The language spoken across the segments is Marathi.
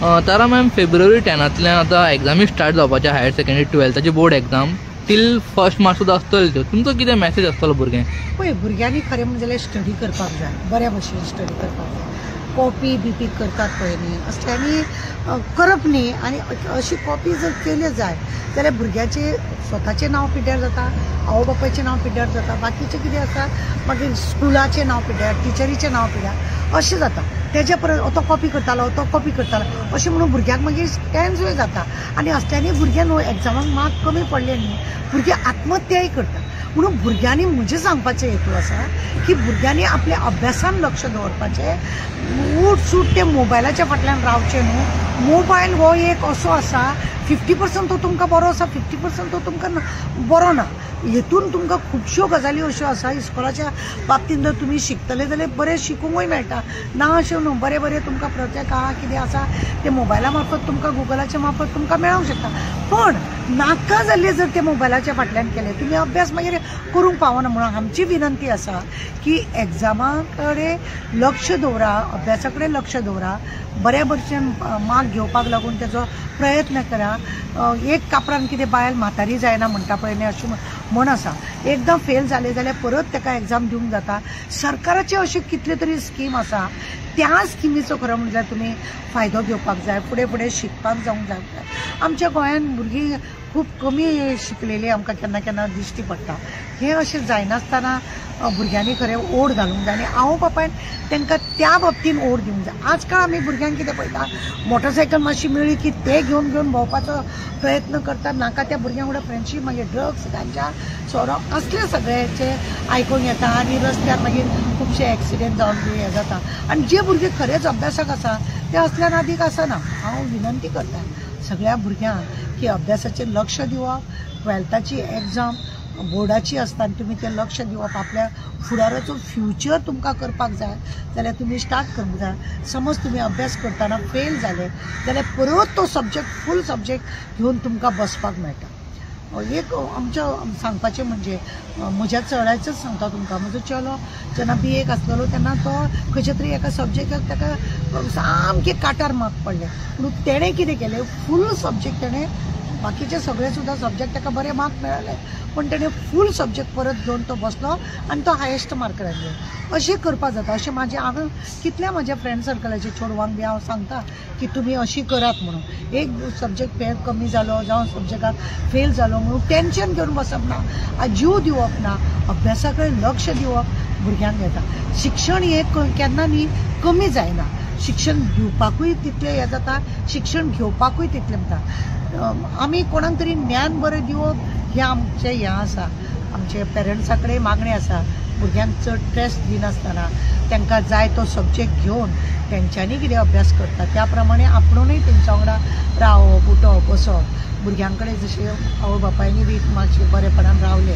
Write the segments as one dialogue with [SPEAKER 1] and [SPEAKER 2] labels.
[SPEAKER 1] तारा मॅम फेब्रुवारी 10 आता एग्जामी स्टार्ट जावपाचे higher secondary 12th board exam till 1 March सुद्धा आसतले तुमचो कितें मॅसेज आसतलो भुरग्यांक?
[SPEAKER 2] पळय भुरग्यांनी खरें म्हणजे स्टडी करपाक जाय, बऱ्या भशेन स्टडी करपाक जाय. कॉपी बिपी करतात पळय न्ही असल्यांनी करप न्ही. आनी अशी कॉपी जर केले जाय जाल्यार भुरग्याचें स्वताचें नांव पिड्ड्यार जाता, आवय बापायचें नांव पिड्ड्यार जाता, बाकीचें कितें आसा मागीर स्कुलाचें नांव पिड्ड्यार, टिचरीचें नांव पिड्ड्यार अशें जाता. तेजे परत तो कॉपी करतालो तो कॉपी करतालो अशें म्हणून भुरग्यांक मागीर टेन्सूय जाता. आनी असल्यांनी भुरग्यां न्हू एक्जामाक मार्क कमी पडले न्ही भुरगे आत्महत्याय करता. म्हणून भुरग्यांनी म्हजें सांगपाचें हेतू आसा की भुरग्यांनी आपल्या अभ्यासान लक्ष दवरपाचें. उठ सूट ते मोबायलाच्या फाटल्यान रावचें न्हू. मोबायल हो एक असो आसा 50% तो तुमकां बरो आसा, 50% तो तुमकां बरो ना. हेतून तुमकां खुबश्यो गजाली अश्यो आसा इस्कॉलाच्या बाबतींत जर तुमी शिकतले जाल्यार बरें शिकूंकूय मेळटा. ना अशें न्हू, बरें बरें तुमकां प्रोजेक्ट आहा कितें आसा ते मोबायला मार्फत तुमकां गुगलाच्या मार्फत तुमकां मेळोंक शकता. पण नाका जाल्ले जर ते मोबायलाच्या फाटल्यान केले तुमी अभ्यास मागीर करूंक पावना. म्हणून आमची विनंती आसा की एग्जामा कडेन लक्ष दवरा, अभ्यासा कडेन लक्ष दवरा, बऱ्या भशेन मार्क घेवपाक लागून तेजो प्रयत्न करा. एक कापरान कितें बायल म्हातारी जायना म्हणटा पळय न्ही अशी म्हण आसा. एकदां फेल जाले जाल्यार परत ताका एग्जाम दिवंक जाता. सरकाराचे अशे कितले तरी स्कीम आसा त्या स्किमीचो खरो म्हणजे तुमी फायदो घेवपाक जाय, फुडें फुडें शिकपाक जावंक जाय. आमच्या गोंयांत भुरगीं खूब कमी शिकलेली आमकां केन्ना केन्ना दिश्टी पडटा. हें अशें जायनासतना भुरग्यांनी खरें ओड घालूंक जाय आनी आवय बापायन तांकां त्या बाबतीन ओड दिवंक जाय. आजकाल आमी भुरग्यांक कितें पळयता मोटरसायकल मातशी मेळ्ळी की ते घेवन घेवन भोंवपाचो प्रयत्न करतात. नाका त्या भुरग्यां वांगडा फ्रेंडशीप मागीर ड्रग्स गांजा सोरो असले सगळ्याचे आयकूंक येता आनी रस्त्यार मागीर खुबशे एक्सिडेंट जावन बी हें जाता. आनी जे भुरगे खरेंच अभ्यासाक आसा ते असल्या नादीक आसना. हांव विनंती करतां सगळ्या भुरग्यांक की अभ्यासाचेर लक्ष दिवप. 12थाची एग्जाम बोर्डाची आसता आनी तुमी तें लक्ष दिवप. आपल्या फुडाराचो फ्युचर तुमकां करपाक जाय जाल्यार तुमी स्टार्ट करूंक जाय. समज तुमी अभ्यास करतना फेल जाले जाल्यार परत तो सब्जेक्ट फूल सब्जेक्ट घेवन तुमकां बसपाक मेळटा. एक आमचें सांगपाचें म्हणजे म्हज्या चेड्याचेंच सांगता तुमकां. म्हजो चलो जेन्ना BA आसलेलो तेन्ना तो खंयच्या तरी एका सब्जेक्टाक ताका सामके काटार मार्क पडले. म्हणून तेणें कितें केलें फूल सब्जेक्ट तेणें बाकीचे सगळे सुद्दां सब्जेक्ट ताका बरे मार्क मेळ्ळे पण तेणें फूल सब्जेक्ट परत घेवन तो बसलो आनी तो हायेस्ट मार्क हाडले. अशें करपाक जाता. अशें हांव कितल्या म्हाज्या फ्रेंड सर्कलाच्या चेडवांक बी हांव सांगता की तुमी अशी करात म्हणून. एक सब्जेक्ट फेल कमी जालो जावं सब्जेक्टाक फेल जालो म्हणून टेन्शन घेवन बसप ना, जीव दिवप ना, अभ्यासा कडेन लक्ष दिवप भुरग्यांक येता. शिक्षण हे केन्ना न्ही कमी जायना. शिक्षण दिवपाकूय तितलें हें जाता, शिक्षण घेवपाकूय तितलें जाता. आमी कोणाक तरी ज्ञान बरें दिवप हें आमचें हें आसा. आमचे पेरंट्सा कडेन मागणी आसा भुरग्यांक चड स्ट्रेस दिनासतना तांकां जाय तो सब्जेक्ट घेवन तेंच्यांनी कितें अभ्यास करता त्या प्रमाणे आपुणूय तेंच्या वांगडा रावप उठप बसप. भुरग्यां कडेन जशें आवय बापायनी बी मातशें बरेपणान रावले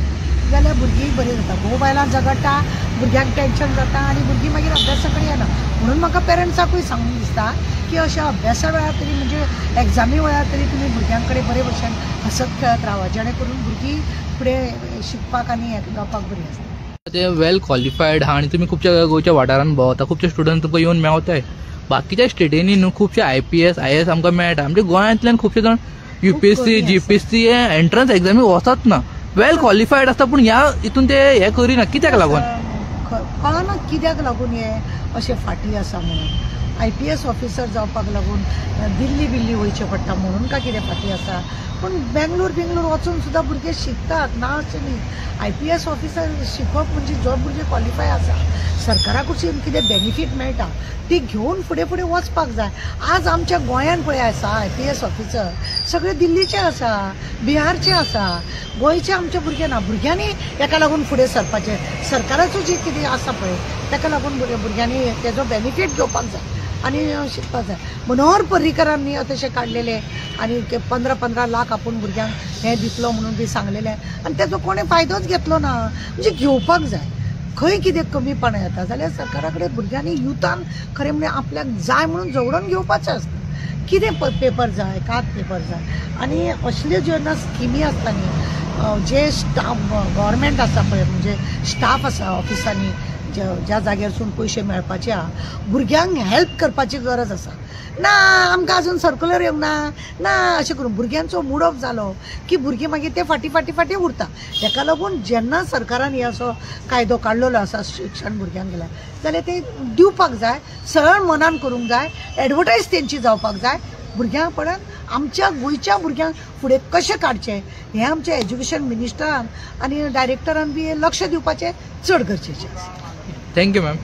[SPEAKER 2] जाल्यार भुरगीं बरीं जाता. मोबायलान झगडटा, भुरग्यांक टेन्शन जाता आनी भुरगीं मागीर अभ्यासा कडेन येना. म्हणून म्हाका पेरंट्साकूय सांगूंक दिसता की अशा अभ्यासा वेळार तरी म्हणजे एग्जामी वेळार तरी तुमी भुरग्यां कडेन बरे भशेन हसत खेळत रावा जेणे करून भुरगीं फुडें शिकपाक आनी हें जावपाक बरीं आसता.
[SPEAKER 1] ते वेल क्वॉलिफायड आहा आनी तुमी खुबशा गोंयच्या वाठारांत भोंवता, खुबशे स्टुडंट तुमकां येवन मेवताय. बाकीच्या स्टेटींनी न्हू खुबशे IPS IAS आमकां मेळटा. म्हणजे गोंयांतल्यान खुबशे जाण UPSC GPSC एंट्रन्स एग्जामी वचत ना. वेल क्वॉलिफायड आसता पूण ह्या हितून ते हें करिना. कित्याक लागून
[SPEAKER 2] कळना कित्याक लागून हे अशें फाटी आसा म्हणून. IPS ऑफिसर जावपाक लागून दिल्ली वयचें पडटा म्हणून काय कितें फाटी आसा. पण बेंगलोर वचून सुद्दां भुरगे शिकतात ना अशें न्ही. IPS ऑफिसर शिकप म्हणजे जो भुरगे क्वॉलिफाय आसा सरकारा कडसून कितें बेनिफीट मेळटा ती घेवन फुडें फुडें वचपाक जाय. आज आमच्या गोंयांत पळय आसा IPS ऑफिसर सगळे दिल्लीचे आसा, बिहारचे आसा, गोंयचे आमचे भुरगे ना. भुरग्यांनी हेका लागून फुडें सरपाचें. सरकाराचो जी कितें आसा पळय ताका लागून भुरग्यांनी तेजो बेनिफीट घेवपाक जाय आनी शिकपाक जाय. मनोहर पर्रीकरांनी तशें काडलेले आनी 15-15 लाख आपूण भुरग्यांक हें दितलो म्हणून बी सांगलेलें आनी तेजो कोणें फायदोच घेतलो ना. म्हणजे घेवपाक जाय. खंय कितें कमीपणां येता जाल्यार सरकारा कडेन भुरग्यांनी युथान खरें म्हणजे आपल्याक जाय म्हणून जवळून घेवपाचें आसता. कितें पेपर जाय कात पेपर जाय आनी असल्यो जेन्ना स्किमी आसता न्ही जे स्टाफ गव्हर्मेंट आसा पळय म्हणजे स्टाफ आसा ऑफिसांनी ज्या जाग्यारसून पयशे मेळपाचे आहा भुरग्यांक हेल्प करपाची गरज आसा ना आमकां अजून सर्क्युलर येवंक ना अशें करून भुरग्यांचो मूड ऑफ जालो की भुरगीं मागीर ते फाटी उरता ताका लागून जेन्ना सरकारान हे असो कायदो काडलेलो आसा शिक्षण भुरग्यांक गेल्या जाल्यार ते दिवपाक जाय सरळ मनान करूंक जाय एडवर्टायज तेंची जावपाक जाय भुरग्यां पडन आमच्या गोंयच्या भुरग्यांक फुडें कशें काडचें हें आमच्या एज्युकेशन मिनिस्टरान आनी डायरेक्टरान बी लक्ष दिवपाचें चड गरजेचें आसा.
[SPEAKER 1] Thank you ma'am.